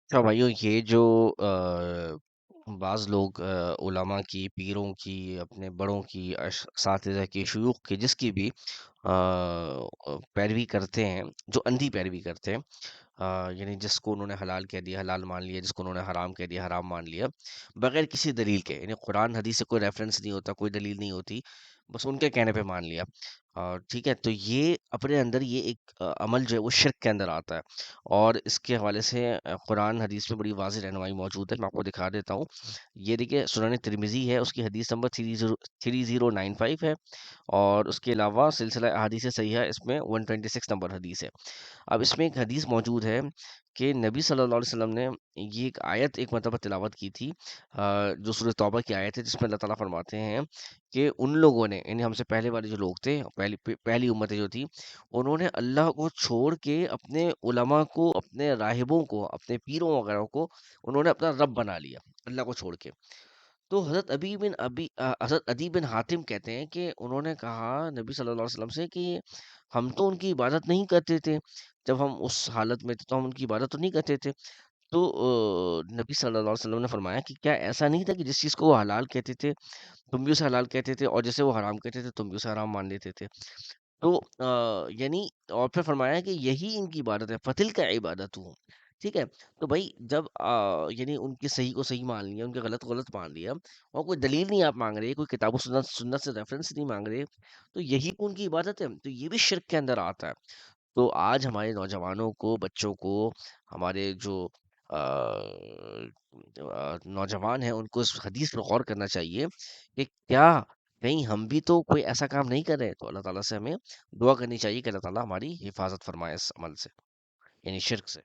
अच्छा भाइयों, ये जो बाज़ लोग उलमा की, पीरों की, अपने बड़ों की, असातिज़ा की, शयूख की, जिसकी भी पैरवी करते हैं, जो अंधी पैरवी करते हैं, यानी जिसको उन्होंने हलाल कह दिया, हलाल मान लिया, जिसको उन्होंने हराम कह दिया, हराम मान लिया, बगैर किसी दलील के, यानी कुरान हदीस से कोई रेफरेंस नहीं होता, कोई दलील नहीं होती, बस उनके कहने पे मान लिया। ठीक है, तो ये अपने अंदर ये एक अमल जो है वो शिर्क के अंदर आता है। और इसके हवाले से कुरान हदीस में बड़ी वाज़ेह रहनुमाई मौजूद है, मैं आपको दिखा देता हूँ। ये देखिए, सुनन तिरमिज़ी है, उसकी हदीस नंबर 3095 है, और उसके अलावा सिलसिला अहादीस सहीहा इसमें 126 नंबर हदीस है। अब इसमें एक हदीस मौजूद है कि नबी सल्लल्लाहु अलैहि वसल्लम ने ये एक आयत एक मरतबा तिलावत की थी, जो सूरह तौबा की आयत है, जिसमें अल्लाह ताला फरमाते हैं कि उन लोगों ने, यानी हमसे पहले वाले जो लोग थे, पहली उम्मतें जो थी, उन्होंने अल्लाह को छोड़ के अपने उलमा को, अपने राहिबों को, अपने पीरों वगैरह को उन्होंने अपना रब बना लिया, अल्लाह को छोड़ के। तो हज़रत अदी बिन हातिम कहते हैं कि उन्होंने कहा नबी सल्लल्लाहु अलैहि वसल्लम से कि हम तो उनकी इबादत नहीं करते थे, जब हम उस हालत में थे तो हम उनकी इबादत तो नहीं करते थे। तो नबी सल्लल्लाहु अलैहि वसल्लम ने फरमाया कि क्या ऐसा नहीं था कि जिस चीज़ को वो हलाल कहते थे, तुम भी उसे हलाल कहते थे, और जैसे वो हराम कहते थे, तुम भी उसे हराम मान लेते थे। तो यानी, और फिर फरमाया कि यही इनकी इबादत है, फ़तिल का इबादत हूँ। ठीक है? तो भाई जब यानी उनके सही को सही मान लिया, उनके गलत को गलत मान लिया, और कोई दलील नहीं आप माँग रहे, कोई किताब व सुन्नत सुन्नत से रेफ़रेंस नहीं माँग रहे, तो यही तो उनकी इबादत है। तो ये भी शिर्क के अंदर आता है। तो आज हमारे नौजवानों को, बच्चों को, हमारे जो नौजवान हैं, उनको इस हदीस पर गौर करना चाहिए कि क्या कहीं हम भी तो कोई ऐसा काम नहीं कर रहे? तो अल्लाह ताला से हमें दुआ करनी चाहिए कि अल्लाह ताला हमारी हिफ़ाज़त फ़रमाए इस अमल से, यानी शिर्क से।